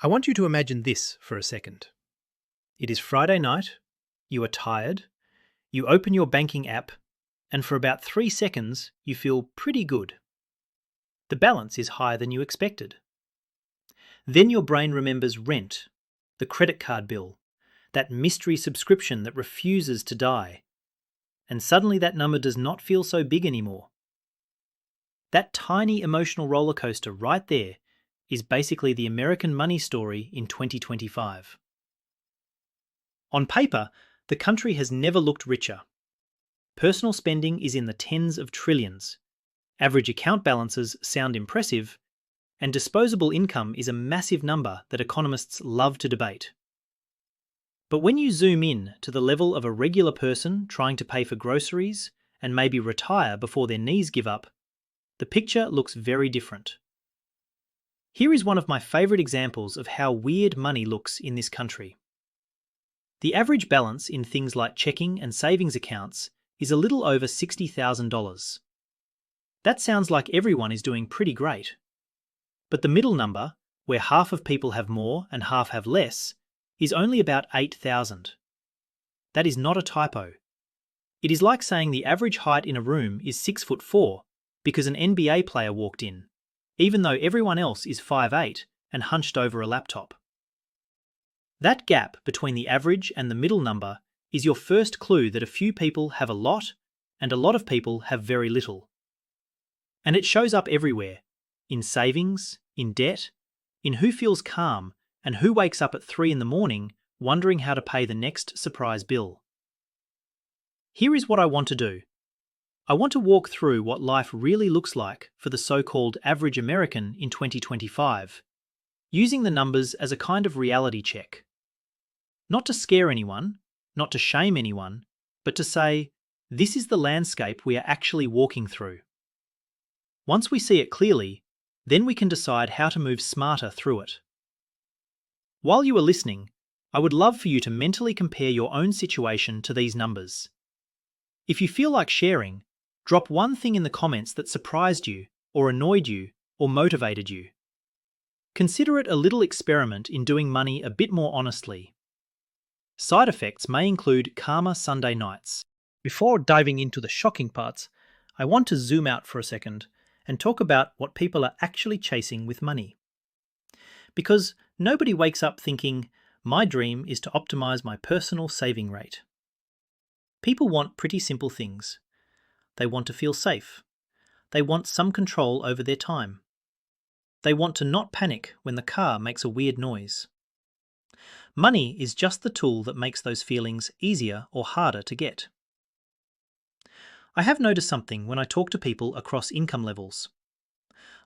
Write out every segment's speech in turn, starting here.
I want you to imagine this for a second. It is Friday night, you are tired, you open your banking app, and for about 3 seconds you feel pretty good. The balance is higher than you expected. Then your brain remembers rent, the credit card bill, that mystery subscription that refuses to die, and suddenly that number does not feel so big anymore. That tiny emotional roller coaster right there is basically the American money story in 2025. On paper, the country has never looked richer. Personal spending is in the tens of trillions, average account balances sound impressive, and disposable income is a massive number that economists love to debate. But when you zoom in to the level of a regular person trying to pay for groceries and maybe retire before their knees give up, the picture looks very different. Here is one of my favourite examples of how weird money looks in this country. The average balance in things like checking and savings accounts is a little over $60,000. That sounds like everyone is doing pretty great. But the middle number, where half of people have more and half have less, is only about 8,000. That is not a typo. It is like saying the average height in a room is 6'4" because an NBA player walked in, even though everyone else is 5'8" and hunched over a laptop. That gap between the average and the middle number is your first clue that a few people have a lot and a lot of people have very little. And it shows up everywhere, in savings, in debt, in who feels calm and who wakes up at 3 in the morning wondering how to pay the next surprise bill. Here is what I want to do. I want to walk through what life really looks like for the so-called average American in 2025, using the numbers as a kind of reality check. Not to scare anyone, not to shame anyone, but to say, this is the landscape we are actually walking through. Once we see it clearly, then we can decide how to move smarter through it. While you are listening, I would love for you to mentally compare your own situation to these numbers. If you feel like sharing, drop one thing in the comments that surprised you, or annoyed you, or motivated you. Consider it a little experiment in doing money a bit more honestly. Side effects may include calmer Sunday nights. Before diving into the shocking parts, I want to zoom out for a second and talk about what people are actually chasing with money. Because nobody wakes up thinking, my dream is to optimize my personal saving rate. People want pretty simple things. They want to feel safe. They want some control over their time. They want to not panic when the car makes a weird noise. Money is just the tool that makes those feelings easier or harder to get. I have noticed something when I talk to people across income levels.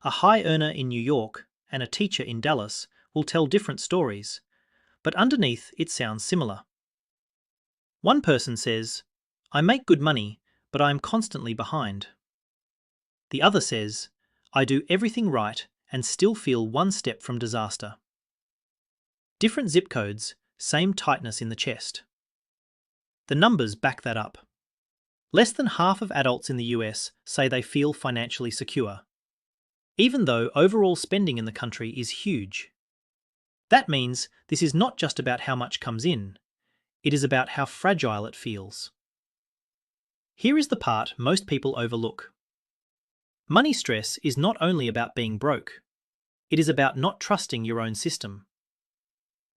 A high earner in New York and a teacher in Dallas will tell different stories, but underneath it sounds similar. One person says, I make good money, but I am constantly behind. The other says, I do everything right and still feel one step from disaster. Different zip codes, same tightness in the chest. The numbers back that up. Less than half of adults in the US say they feel financially secure, even though overall spending in the country is huge. That means this is not just about how much comes in, it is about how fragile it feels. Here is the part most people overlook. Money stress is not only about being broke, it is about not trusting your own system.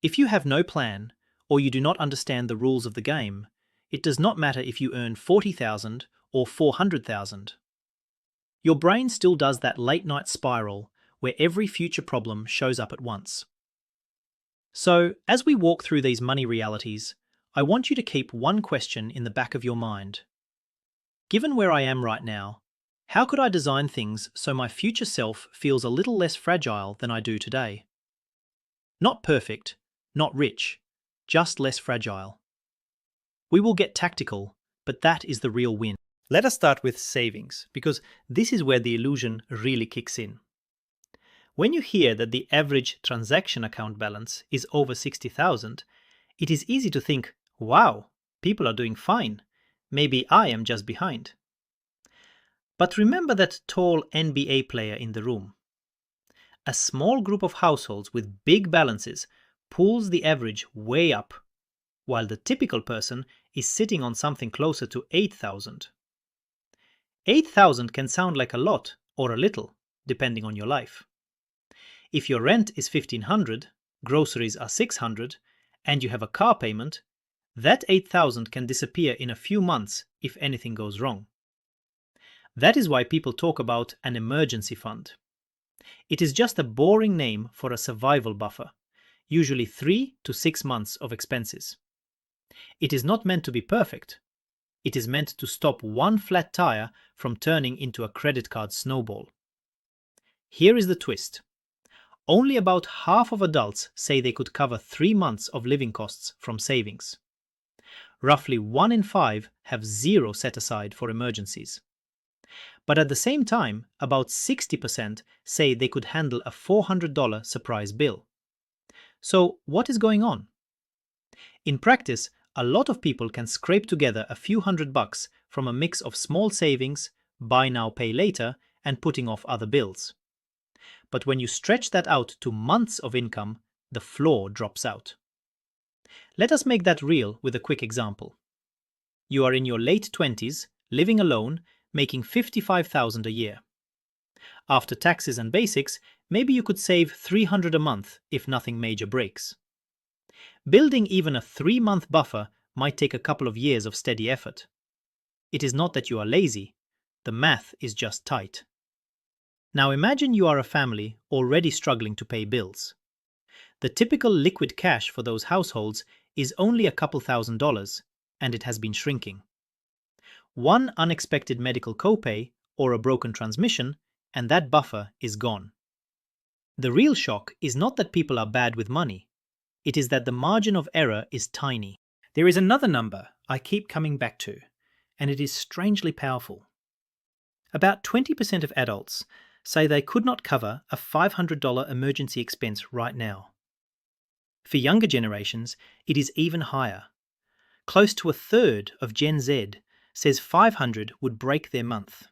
If you have no plan, or you do not understand the rules of the game, it does not matter if you earn $40,000 or $400,000. Your brain still does that late-night spiral where every future problem shows up at once. So, as we walk through these money realities, I want you to keep one question in the back of your mind. Given where I am right now, how could I design things so my future self feels a little less fragile than I do today? Not perfect, not rich, just less fragile. We will get tactical, but that is the real win. Let us start with savings, because this is where the illusion really kicks in. When you hear that the average transaction account balance is over 60,000, it is easy to think, wow, people are doing fine. Maybe I am just behind. But remember that tall NBA player in the room. A small group of households with big balances pulls the average way up, while the typical person is sitting on something closer to 8,000. 8,000 can sound like a lot or a little, depending on your life. If your rent is 1,500, groceries are 600, and you have a car payment, that 8,000 can disappear in a few months if anything goes wrong. That is why people talk about an emergency fund. It is just a boring name for a survival buffer, usually 3 to 6 months of expenses. It is not meant to be perfect. It is meant to stop one flat tire from turning into a credit card snowball. Here is the twist. Only about half of adults say they could cover 3 months of living costs from savings. Roughly 1 in 5 have zero set aside for emergencies. But at the same time, about 60% say they could handle a $400 surprise bill. So what is going on? In practice, a lot of people can scrape together a few $100 from a mix of small savings, buy now, pay later, and putting off other bills. But when you stretch that out to months of income, the floor drops out. Let us make that real with a quick example. You are in your late 20s, living alone, making $55,000 a year. After taxes and basics, maybe you could save $300 a month if nothing major breaks. Building even a 3-month buffer might take a couple of years of steady effort. It is not that you are lazy, the math is just tight. Now imagine you are a family already struggling to pay bills. The typical liquid cash for those households is only a couple $1,000s, and it has been shrinking. One unexpected medical copay or a broken transmission, and that buffer is gone. The real shock is not that people are bad with money. It is that the margin of error is tiny. There is another number I keep coming back to, and it is strangely powerful. About 20% of adults say they could not cover a $500 emergency expense right now. For younger generations, it is even higher. Close to a third of Gen Z says 500 would break their month.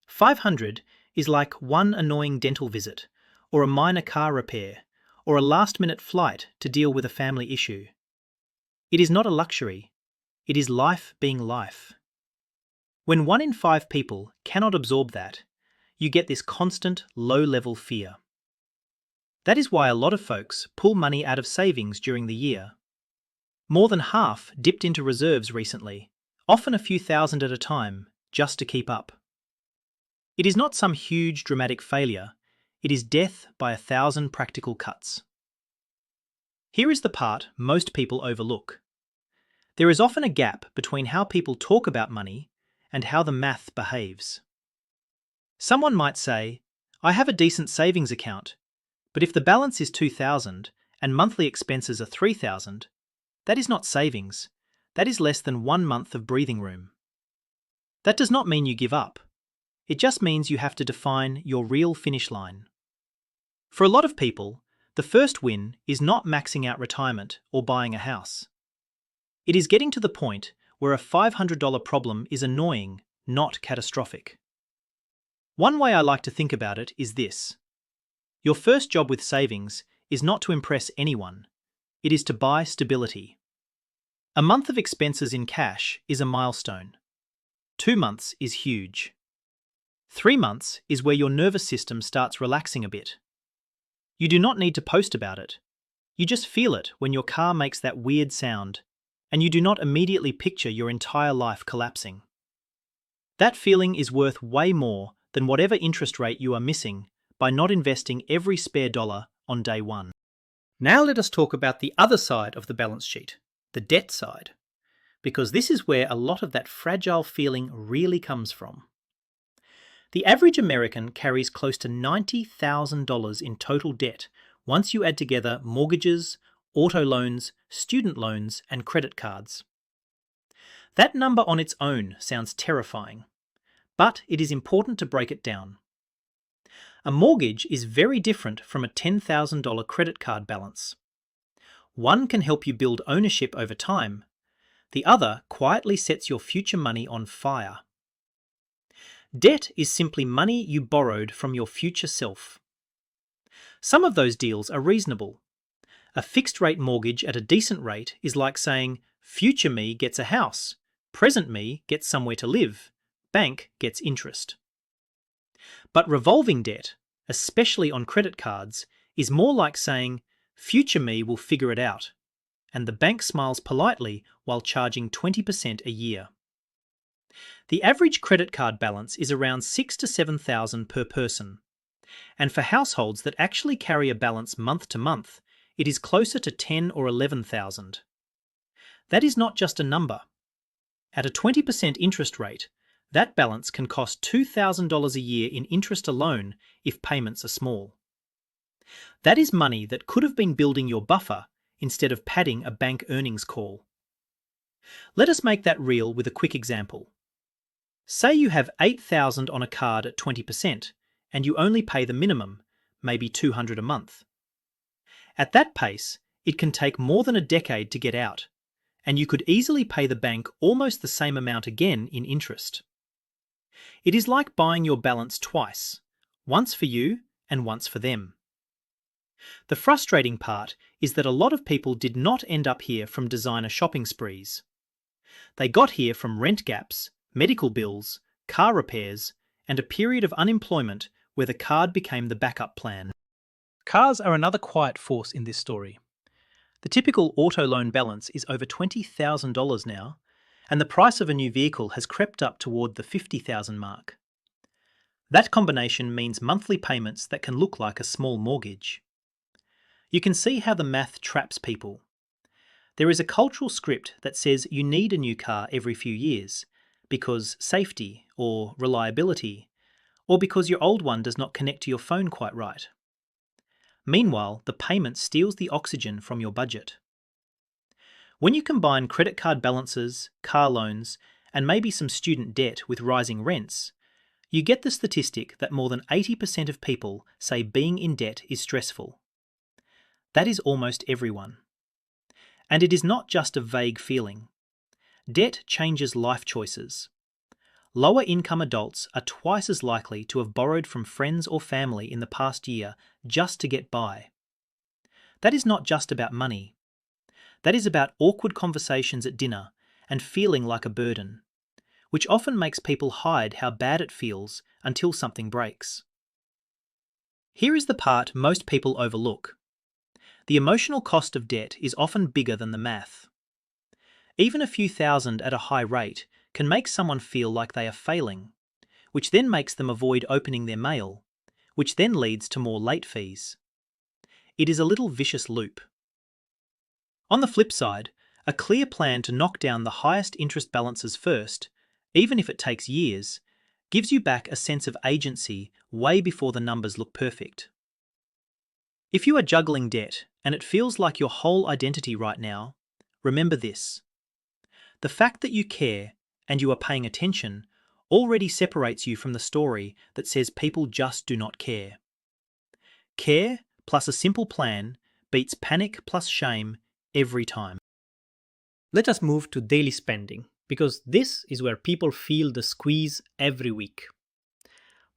500 is like one annoying dental visit, or a minor car repair, or a last-minute flight to deal with a family issue. It is not a luxury. It is life being life. When 1 in 5 people cannot absorb that, you get this constant low-level fear. That is why a lot of folks pull money out of savings during the year. More than half dipped into reserves recently, often a few thousand at a time, just to keep up. It is not some huge dramatic failure, it is death by 1,000 practical cuts. Here is the part most people overlook. There is often a gap between how people talk about money and how the math behaves. Someone might say, I have a decent savings account, but if the balance is $2,000 and monthly expenses are $3,000, that is not savings, that is less than 1 month of breathing room. That does not mean you give up. It just means you have to define your real finish line. For a lot of people, the first win is not maxing out retirement or buying a house. It is getting to the point where a $500 problem is annoying, not catastrophic. One way I like to think about it is this. Your first job with savings is not to impress anyone. It is to buy stability. A month of expenses in cash is a milestone. 2 months is huge. 3 months is where your nervous system starts relaxing a bit. You do not need to post about it. You just feel it when your car makes that weird sound, and you do not immediately picture your entire life collapsing. That feeling is worth way more than whatever interest rate you are missing by not investing every spare dollar on day one. Now let us talk about the other side of the balance sheet, the debt side, because this is where a lot of that fragile feeling really comes from. The average American carries close to $90,000 in total debt once you add together mortgages, auto loans, student loans, and credit cards. That number on its own sounds terrifying, but it is important to break it down. A mortgage is very different from a $10,000 credit card balance. One can help you build ownership over time. The other quietly sets your future money on fire. Debt is simply money you borrowed from your future self. Some of those deals are reasonable. A fixed-rate mortgage at a decent rate is like saying, future me gets a house, present me gets somewhere to live, bank gets interest. But revolving debt, especially on credit cards, is more like saying, future me will figure it out, and the bank smiles politely while charging 20% a year. The average credit card balance is around $6,000 to $7,000 per person, and for households that actually carry a balance month to month, it is closer to $10,000 or $11,000. That is not just a number. At a 20% interest rate, that balance can cost $2,000 a year in interest alone if payments are small. That is money that could have been building your buffer instead of padding a bank earnings call. Let us make that real with a quick example. Say you have $8,000 on a card at 20% and you only pay the minimum, maybe $200 a month. At that pace, it can take more than a decade to get out, and you could easily pay the bank almost the same amount again in interest. It is like buying your balance twice, once for you and once for them. The frustrating part is that a lot of people did not end up here from designer shopping sprees. They got here from rent gaps, medical bills, car repairs, and a period of unemployment where the card became the backup plan. Cars are another quiet force in this story. The typical auto loan balance is over $20,000 now, and the price of a new vehicle has crept up toward the $50,000 mark. That combination means monthly payments that can look like a small mortgage. You can see how the math traps people. There is a cultural script that says you need a new car every few years because safety or reliability, or because your old one does not connect to your phone quite right. Meanwhile, the payment steals the oxygen from your budget. When you combine credit card balances, car loans, and maybe some student debt with rising rents, you get the statistic that more than 80% of people say being in debt is stressful. That is almost everyone. And it is not just a vague feeling. Debt changes life choices. Lower income adults are twice as likely to have borrowed from friends or family in the past year just to get by. That is not just about money. That is about awkward conversations at dinner and feeling like a burden, which often makes people hide how bad it feels until something breaks. Here is the part most people overlook. The emotional cost of debt is often bigger than the math. Even a few thousand at a high rate can make someone feel like they are failing, which then makes them avoid opening their mail, which then leads to more late fees. It is a little vicious loop. On the flip side, a clear plan to knock down the highest interest balances first, even if it takes years, gives you back a sense of agency way before the numbers look perfect. If you are juggling debt and it feels like your whole identity right now, remember this. The fact that you care and you are paying attention already separates you from the story that says people just do not care. Care plus a simple plan beats panic plus shame every time. Let us move to daily spending, because this is where people feel the squeeze every week.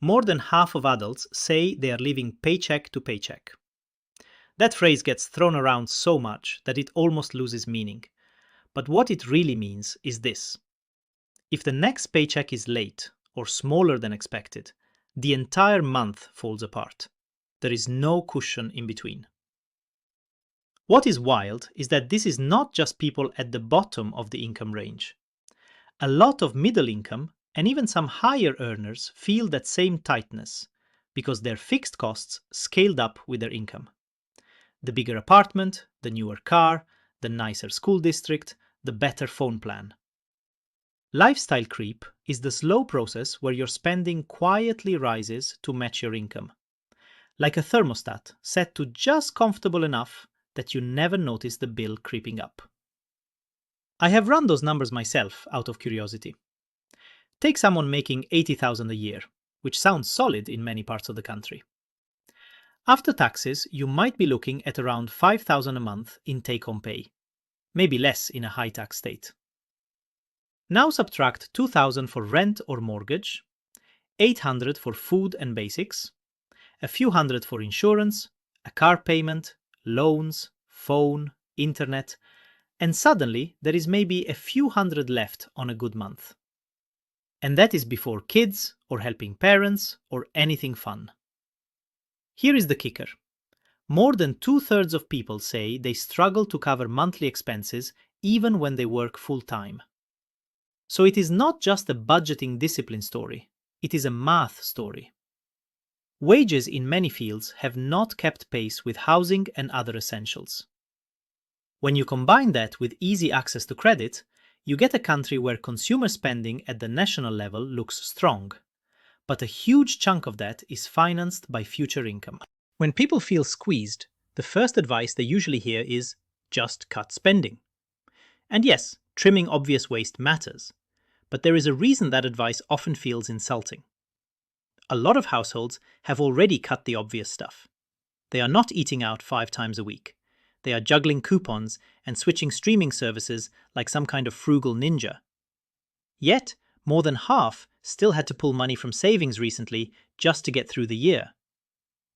More than half of adults say they are living paycheck to paycheck. That phrase gets thrown around so much that it almost loses meaning. But what it really means is this. If the next paycheck is late or smaller than expected, the entire month falls apart. There is no cushion in between. What is wild is that this is not just people at the bottom of the income range. A lot of middle income and even some higher earners feel that same tightness because their fixed costs scaled up with their income. The bigger apartment, the newer car, the nicer school district, the better phone plan. Lifestyle creep is the slow process where your spending quietly rises to match your income, like a thermostat set to just comfortable enough that you never notice the bill creeping up. I have run those numbers myself out of curiosity. Take someone making $80,000 a year, which sounds solid in many parts of the country. After taxes, you might be looking at around $5,000 a month in take-home pay, maybe less in a high-tax state. Now subtract $2,000 for rent or mortgage, $800 for food and basics, a few hundred for insurance, a car payment, loans, phone, internet, and suddenly there is maybe a few hundred left on a good month. And that is before kids, or helping parents, or anything fun. Here is the kicker. More than 2/3 of people say they struggle to cover monthly expenses even when they work full-time. So it is not just a budgeting discipline story, it is a math story. Wages in many fields have not kept pace with housing and other essentials. When you combine that with easy access to credit, you get a country where consumer spending at the national level looks strong, but a huge chunk of that is financed by future income. When people feel squeezed, the first advice they usually hear is just cut spending. And yes, trimming obvious waste matters, but there is a reason that advice often feels insulting. A lot of households have already cut the obvious stuff. They are not eating out 5 times a week. They are juggling coupons and switching streaming services like some kind of frugal ninja. Yet, more than half still had to pull money from savings recently just to get through the year.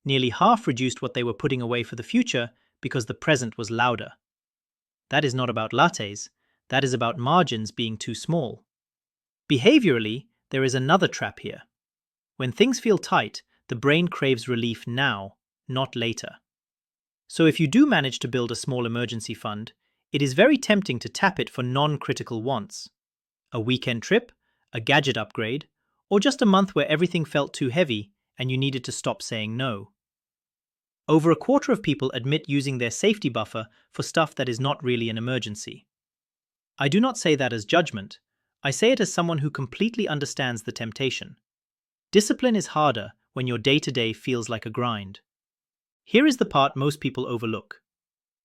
Nearly half reduced what they were putting away for the future because the present was louder. That is not about lattes, that is about margins being too small. Behaviorally, there is another trap here. When things feel tight, the brain craves relief now, not later. So if you do manage to build a small emergency fund, it is very tempting to tap it for non-critical wants. A weekend trip, a gadget upgrade, or just a month where everything felt too heavy and you needed to stop saying no. Over a quarter of people admit using their safety buffer for stuff that is not really an emergency. I do not say that as judgment. I say it as someone who completely understands the temptation. Discipline is harder when your day-to-day feels like a grind. Here is the part most people overlook.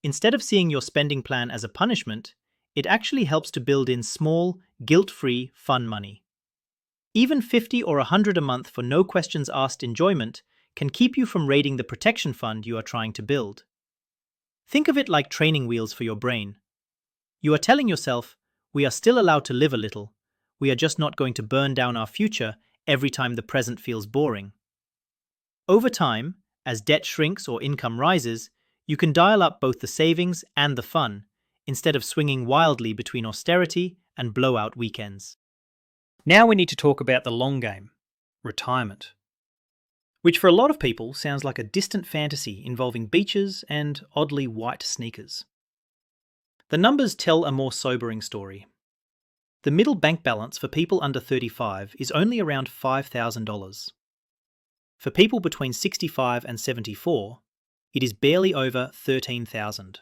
Instead of seeing your spending plan as a punishment, it actually helps to build in small, guilt-free, fun money. Even $50 or $100 a month for no questions asked enjoyment can keep you from raiding the protection fund you are trying to build. Think of it like training wheels for your brain. You are telling yourself, we are still allowed to live a little, we are just not going to burn down our future every time the present feels boring. Over time, as debt shrinks or income rises, you can dial up both the savings and the fun, instead of swinging wildly between austerity and blowout weekends. Now we need to talk about the long game, retirement, which for a lot of people sounds like a distant fantasy involving beaches and oddly white sneakers. The numbers tell a more sobering story. The middle bank balance for people under 35 is only around $5,000. For people between 65 and 74, it is barely over $13,000.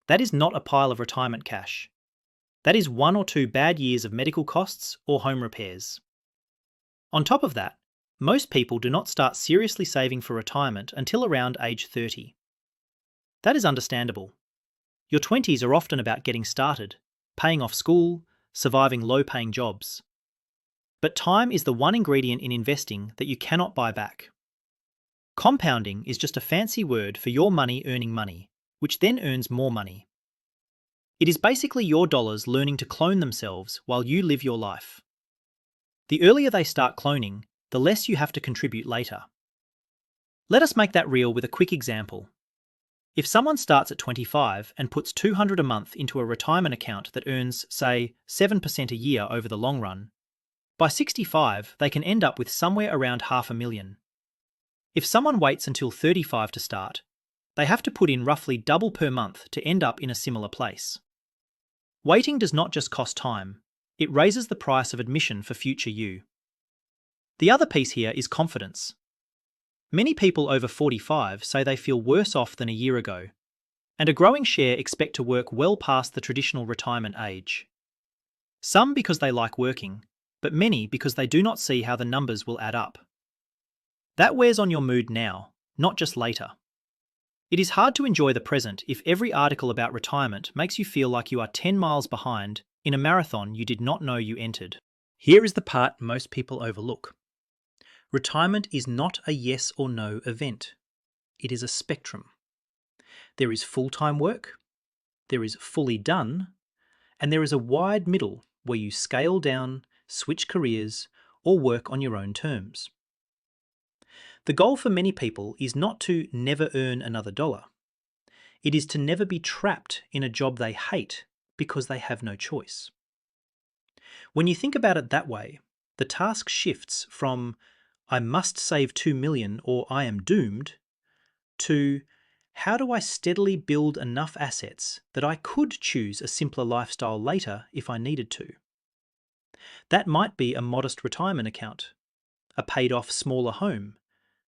That is not a pile of retirement cash. That is 1 or 2 bad years of medical costs or home repairs. On top of that, most people do not start seriously saving for retirement until around age 30. That is understandable. Your 20s are often about getting started, paying off school, surviving low-paying jobs. But time is the one ingredient in investing that you cannot buy back. Compounding is just a fancy word for your money earning money, which then earns more money. It is basically your dollars learning to clone themselves while you live your life. The earlier they start cloning, the less you have to contribute later. Let us make that real with a quick example. If someone starts at 25 and puts $200 a month into a retirement account that earns, say, 7% a year over the long run, by 65 they can end up with somewhere around $500,000. If someone waits until 35 to start, they have to put in roughly double per month to end up in a similar place. Waiting does not just cost time, it raises the price of admission for future you. The other piece here is confidence. Many people over 45 say they feel worse off than a year ago, and a growing share expect to work well past the traditional retirement age. Some because they like working, but many because they do not see how the numbers will add up. That wears on your mood now, not just later. It is hard to enjoy the present if every article about retirement makes you feel like you are 10 miles behind in a marathon you did not know you entered. Here is the part most people overlook. Retirement is not a yes or no event. It is a spectrum. There is full-time work, there is fully done, and there is a wide middle where you scale down, switch careers, or work on your own terms. The goal for many people is not to never earn another dollar. It is to never be trapped in a job they hate because they have no choice. When you think about it that way, the task shifts from I must save 2 million or I am doomed to how do I steadily build enough assets that I could choose a simpler lifestyle later if I needed to. That might be a modest retirement account, a paid-off smaller home,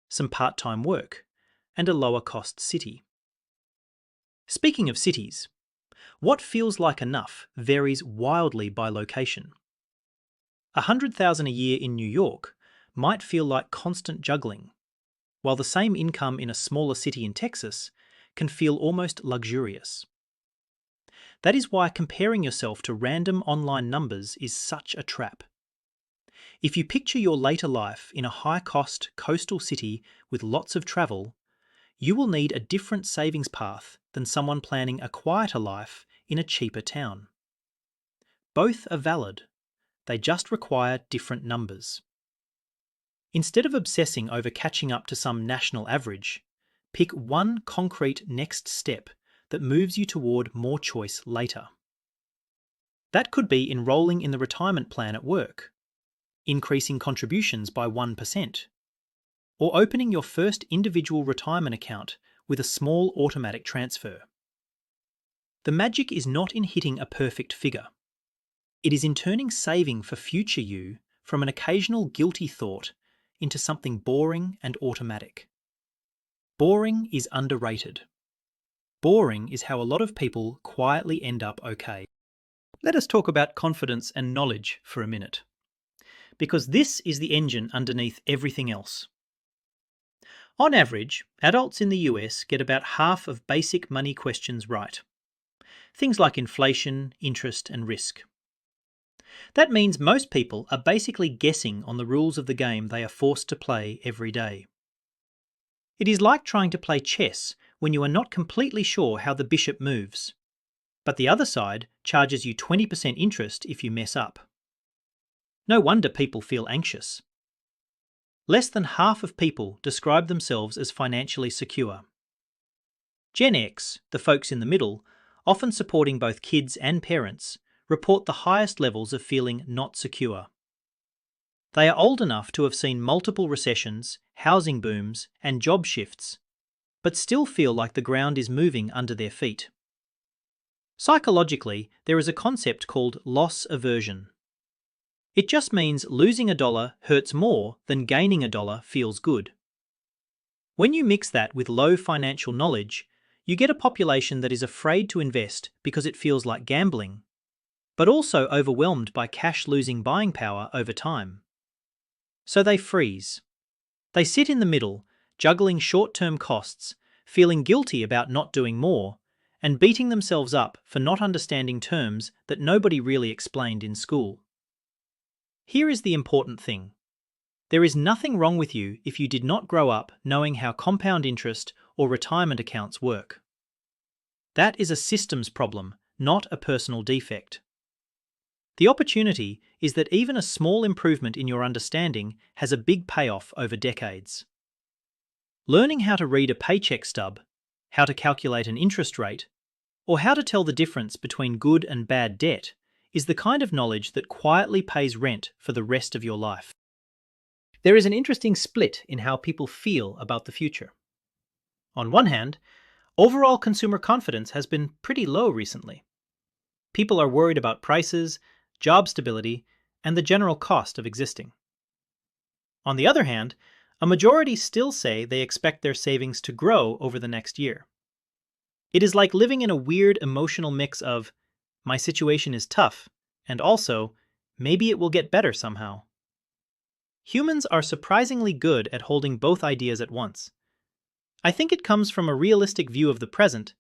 some part-time work, and a lower-cost city. Speaking of cities, what feels like enough varies wildly by location. 100,000 a year in New York might feel like constant juggling, while the same income in a smaller city in Texas can feel almost luxurious. That is why comparing yourself to random online numbers is such a trap. If you picture your later life in a high-cost coastal city with lots of travel, you will need a different savings path than someone planning a quieter life in a cheaper town. Both are valid. They just require different numbers. Instead of obsessing over catching up to some national average, pick one concrete next step that moves you toward more choice later. That could be enrolling in the retirement plan at work, increasing contributions by 1%, or opening your first individual retirement account with a small automatic transfer. The magic is not in hitting a perfect figure. It is in turning saving for future you from an occasional guilty thought into something boring and automatic. Boring is underrated. Boring is how a lot of people quietly end up okay. Let us talk about confidence and knowledge for a minute, because this is the engine underneath everything else. On average, adults in the US get about half of basic money questions right. Things like inflation, interest, and risk. That means most people are basically guessing on the rules of the game they are forced to play every day. It is like trying to play chess when you are not completely sure how the bishop moves, but the other side charges you 20% interest if you mess up. No wonder people feel anxious. Less than half of people describe themselves as financially secure. Gen X, the folks in the middle, often supporting both kids and parents, report the highest levels of feeling not secure. They are old enough to have seen multiple recessions, housing booms, and job shifts, but still feel like the ground is moving under their feet. Psychologically, there is a concept called loss aversion. It just means losing a dollar hurts more than gaining a dollar feels good. When you mix that with low financial knowledge, you get a population that is afraid to invest because it feels like gambling, but also overwhelmed by cash losing buying power over time. So they freeze. They sit in the middle, juggling short-term costs, feeling guilty about not doing more, and beating themselves up for not understanding terms that nobody really explained in school. Here is the important thing. There is nothing wrong with you if you did not grow up knowing how compound interest or retirement accounts work. That is a systems problem, not a personal defect. The opportunity is that even a small improvement in your understanding has a big payoff over decades. Learning how to read a paycheck stub, how to calculate an interest rate, or how to tell the difference between good and bad debt is the kind of knowledge that quietly pays rent for the rest of your life. There is an interesting split in how people feel about the future. On one hand, overall consumer confidence has been pretty low recently. People are worried about prices, job stability, and the general cost of existing. On the other hand, a majority still say they expect their savings to grow over the next year. It is like living in a weird emotional mix of, my situation is tough, and also, maybe it will get better somehow. Humans are surprisingly good at holding both ideas at once. I think it comes from a realistic view of the present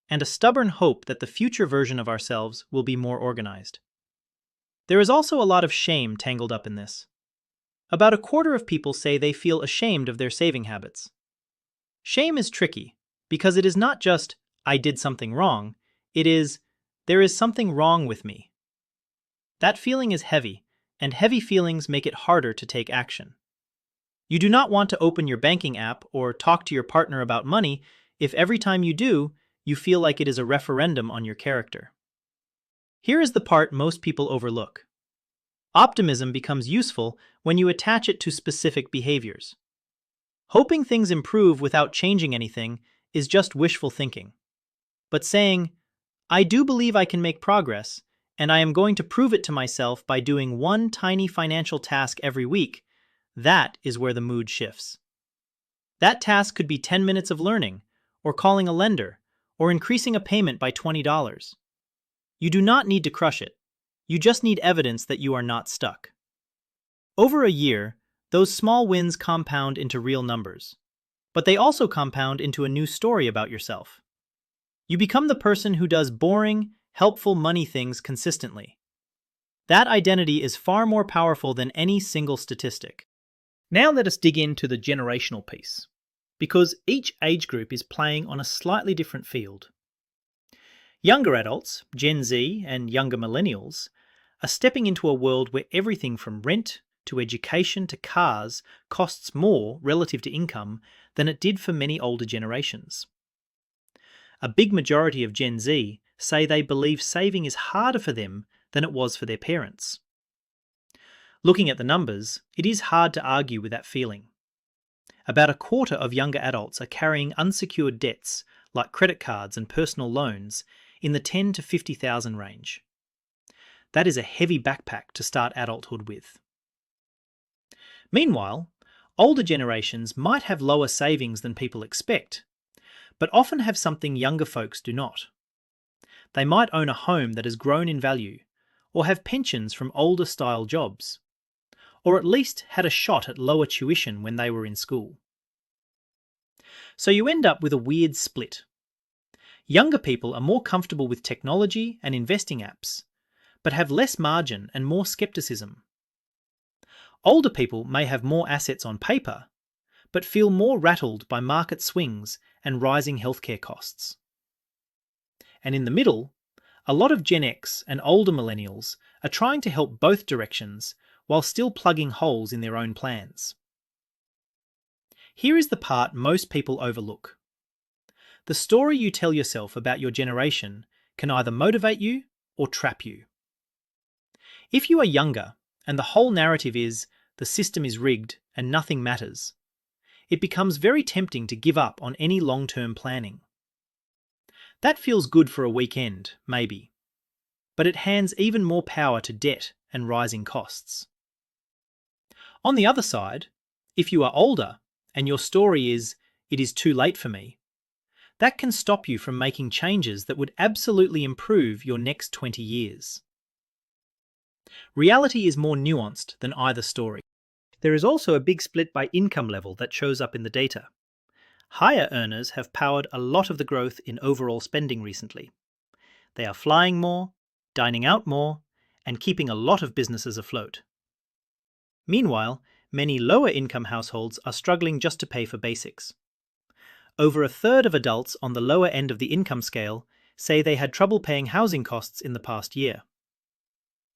and a stubborn hope that the future version of ourselves will be more organized. There is also a lot of shame tangled up in this. About a quarter of people say they feel ashamed of their saving habits. Shame is tricky because it is not just, I did something wrong, it is, there is something wrong with me. That feeling is heavy, and heavy feelings make it harder to take action. You do not want to open your banking app or talk to your partner about money if every time you do, you feel like it is a referendum on your character. Here is the part most people overlook. Optimism becomes useful when you attach it to specific behaviors. Hoping things improve without changing anything is just wishful thinking. But saying, I do believe I can make progress, and I am going to prove it to myself by doing one tiny financial task every week, that is where the mood shifts. That task could be 10 minutes of learning, or calling a lender, or increasing a payment by $20. You do not need to crush it. You just need evidence that you are not stuck. Over a year, those small wins compound into real numbers. But they also compound into a new story about yourself. You become the person who does boring, helpful money things consistently. That identity is far more powerful than any single statistic. Now let us dig into the generational piece, because each age group is playing on a slightly different field. Younger adults, Gen Z and younger millennials, are stepping into a world where everything from rent to education to cars costs more relative to income than it did for many older generations. A big majority of Gen Z say they believe saving is harder for them than it was for their parents. Looking at the numbers, it is hard to argue with that feeling. About a quarter of younger adults are carrying unsecured debts like credit cards and personal loans in the $10,000 to $50,000 range. That is a heavy backpack to start adulthood with. Meanwhile, older generations might have lower savings than people expect, but often have something younger folks do not. They might own a home that has grown in value, or have pensions from older style jobs, or at least had a shot at lower tuition when they were in school. So you end up with a weird split. Younger people are more comfortable with technology and investing apps, but have less margin and more skepticism. Older people may have more assets on paper, but feel more rattled by market swings and rising healthcare costs. And in the middle, a lot of Gen X and older millennials are trying to help both directions while still plugging holes in their own plans. Here is the part most people overlook. The story you tell yourself about your generation can either motivate you or trap you. If you are younger and the whole narrative is the system is rigged and nothing matters, it becomes very tempting to give up on any long-term planning. That feels good for a weekend, maybe, but it hands even more power to debt and rising costs. On the other side, if you are older and your story is, it is too late for me, that can stop you from making changes that would absolutely improve your next 20 years. Reality is more nuanced than either story. There is also a big split by income level that shows up in the data. Higher earners have powered a lot of the growth in overall spending recently. They are flying more, dining out more, and keeping a lot of businesses afloat. Meanwhile, many lower income households are struggling just to pay for basics. Over a third of adults on the lower end of the income scale say they had trouble paying housing costs in the past year.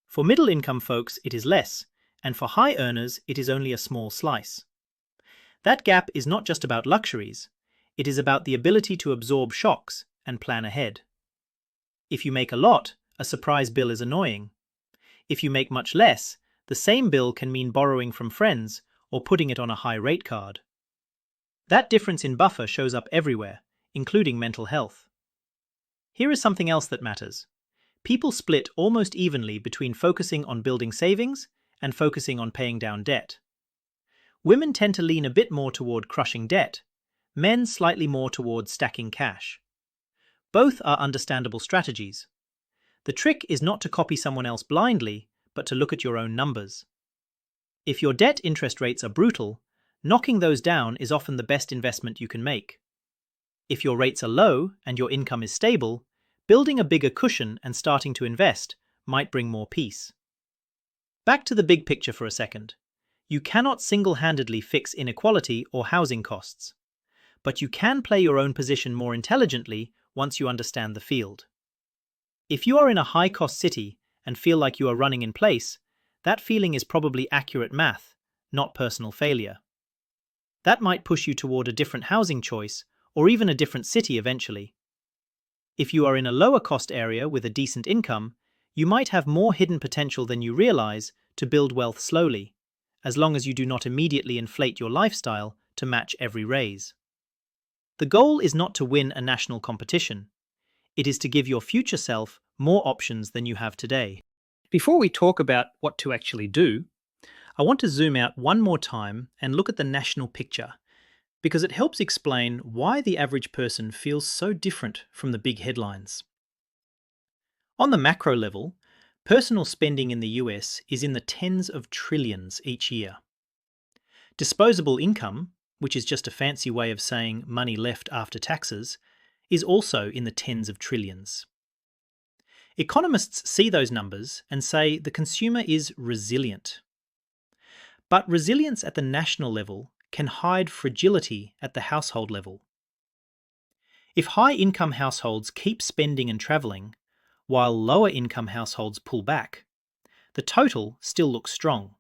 For middle-income folks, it is less, and for high earners, it is only a small slice. That gap is not just about luxuries, it is about the ability to absorb shocks and plan ahead. If you make a lot, a surprise bill is annoying. If you make much less, the same bill can mean borrowing from friends or putting it on a high rate card. That difference in buffer shows up everywhere, including mental health. Here is something else that matters. People split almost evenly between focusing on building savings and focusing on paying down debt. Women tend to lean a bit more toward crushing debt, men slightly more toward stacking cash. Both are understandable strategies. The trick is not to copy someone else blindly, but to look at your own numbers. If your debt interest rates are brutal, knocking those down is often the best investment you can make. If your rates are low and your income is stable, building a bigger cushion and starting to invest might bring more peace. Back to the big picture for a second. You cannot single-handedly fix inequality or housing costs, but you can play your own position more intelligently once you understand the field. If you are in a high-cost city and feel like you are running in place, that feeling is probably accurate math, not personal failure. That might push you toward a different housing choice or even a different city eventually. If you are in a lower cost area with a decent income, you might have more hidden potential than you realize to build wealth slowly, as long as you do not immediately inflate your lifestyle to match every raise. The goal is not to win a national competition. It is to give your future self more options than you have today. Before we talk about what to actually do, I want to zoom out one more time and look at the national picture, because it helps explain why the average person feels so different from the big headlines. On the macro level, personal spending in the US is in the tens of trillions each year. Disposable income, which is just a fancy way of saying money left after taxes, is also in the tens of trillions. Economists see those numbers and say the consumer is resilient. But resilience at the national level can hide fragility at the household level. If high-income households keep spending and travelling, while lower-income households pull back, the total still looks strong.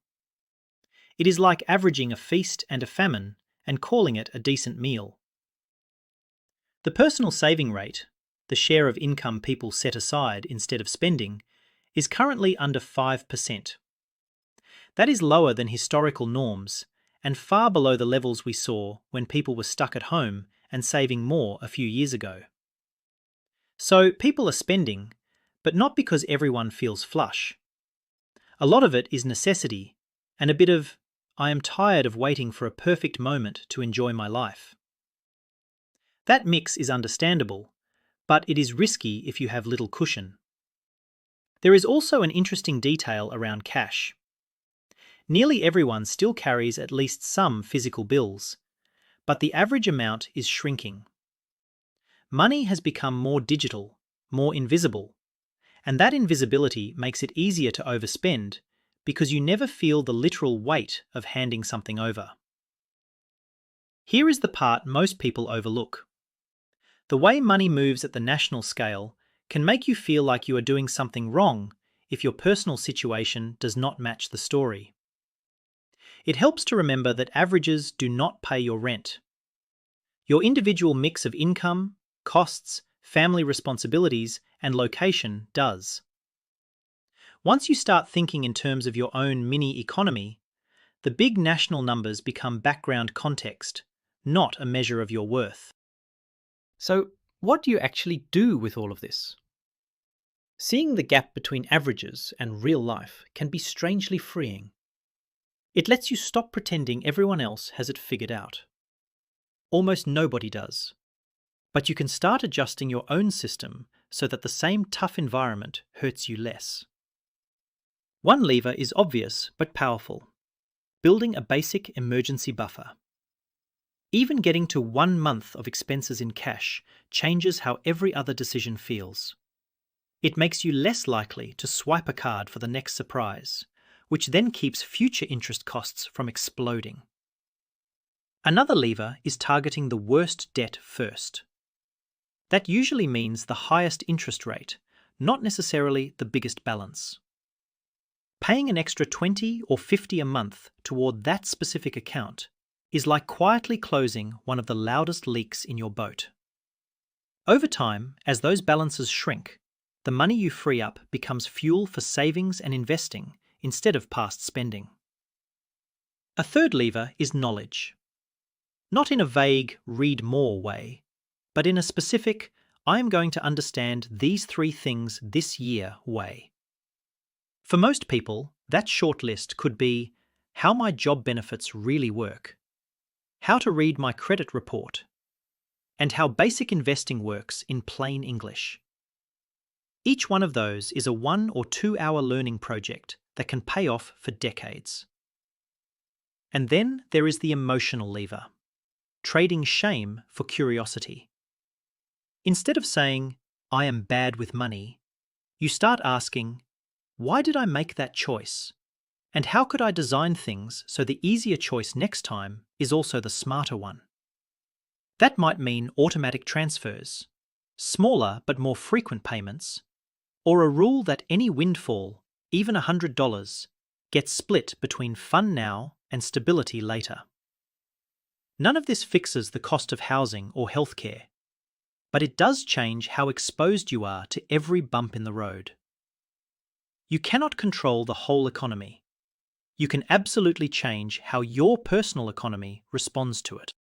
It is like averaging a feast and a famine and calling it a decent meal. The personal saving rate, the share of income people set aside instead of spending, is currently under 5%. That is lower than historical norms and far below the levels we saw when people were stuck at home and saving more a few years ago. So people are spending, but not because everyone feels flush. A lot of it is necessity and a bit of, I am tired of waiting for a perfect moment to enjoy my life. That mix is understandable, but it is risky if you have little cushion. There is also an interesting detail around cash. Nearly everyone still carries at least some physical bills, but the average amount is shrinking. Money has become more digital, more invisible, and that invisibility makes it easier to overspend because you never feel the literal weight of handing something over. Here is the part most people overlook. The way money moves at the national scale can make you feel like you are doing something wrong if your personal situation does not match the story. It helps to remember that averages do not pay your rent. Your individual mix of income, costs, family responsibilities, and location does. Once you start thinking in terms of your own mini economy, the big national numbers become background context, not a measure of your worth. So, what do you actually do with all of this? Seeing the gap between averages and real life can be strangely freeing. It lets you stop pretending everyone else has it figured out. Almost nobody does. But you can start adjusting your own system so that the same tough environment hurts you less. One lever is obvious but powerful: building a basic emergency buffer. Even getting to 1 month of expenses in cash changes how every other decision feels. It makes you less likely to swipe a card for the next surprise, which then keeps future interest costs from exploding. Another lever is targeting the worst debt first. That usually means the highest interest rate, not necessarily the biggest balance. Paying an extra $20 or $50 a month toward that specific account is like quietly closing one of the loudest leaks in your boat. Over time, as those balances shrink, the money you free up becomes fuel for savings and investing instead of past spending. A third lever is knowledge. Not in a vague, read more way, but in a specific, I am going to understand these 3 things this year way. For most people, that short list could be how my job benefits really work, how to read my credit report, and how basic investing works in plain English. Each one of those is a 1 or 2 hour learning project that can pay off for decades. And then there is the emotional lever, trading shame for curiosity. Instead of saying, I am bad with money, you start asking, why did I make that choice? And how could I design things so the easier choice next time is also the smarter one? That might mean automatic transfers, smaller but more frequent payments, or a rule that any windfall, even $100, gets split between fun now and stability later. None of this fixes the cost of housing or healthcare, but it does change how exposed you are to every bump in the road. You cannot control the whole economy. You can absolutely change how your personal economy responds to it.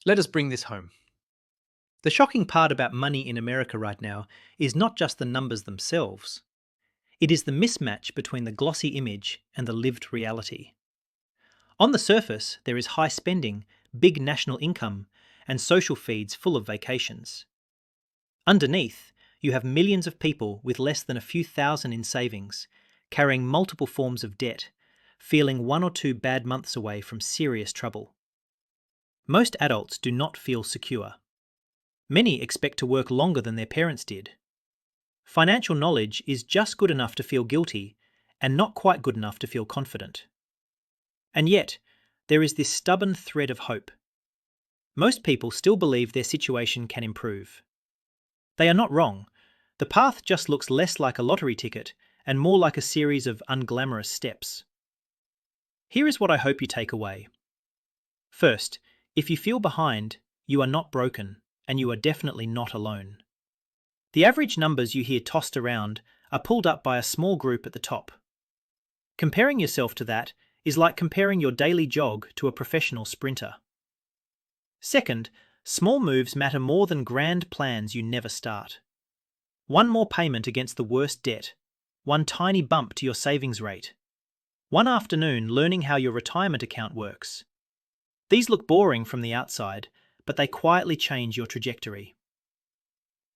Let us bring this home. The shocking part about money in America right now is not just the numbers themselves. It is the mismatch between the glossy image and the lived reality. On the surface, there is high spending, big national income, and social feeds full of vacations. Underneath, you have millions of people with less than a few thousand in savings, carrying multiple forms of debt, feeling 1 or 2 bad months away from serious trouble. Most adults do not feel secure. Many expect to work longer than their parents did. Financial knowledge is just good enough to feel guilty and not quite good enough to feel confident. And yet, there is this stubborn thread of hope. Most people still believe their situation can improve. They are not wrong. The path just looks less like a lottery ticket and more like a series of unglamorous steps. Here is what I hope you take away. First, if you feel behind, you are not broken, and you are definitely not alone. The average numbers you hear tossed around are pulled up by a small group at the top. Comparing yourself to that is like comparing your daily jog to a professional sprinter. Second, small moves matter more than grand plans you never start. One more payment against the worst debt, one tiny bump to your savings rate, one afternoon learning how your retirement account works. These look boring from the outside, but they quietly change your trajectory.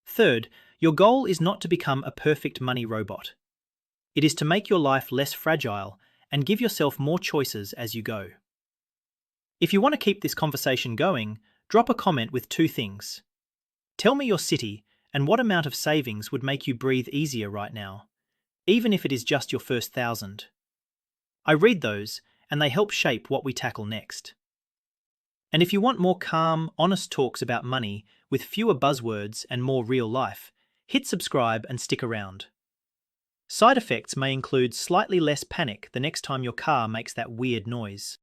Third, your goal is not to become a perfect money robot. It is to make your life less fragile and give yourself more choices as you go. If you want to keep this conversation going, drop a comment with 2 things. Tell me your city and what amount of savings would make you breathe easier right now, even if it is just your first 1,000. I read those, and they help shape what we tackle next. And if you want more calm, honest talks about money with fewer buzzwords and more real life, hit subscribe and stick around. Side effects may include slightly less panic the next time your car makes that weird noise.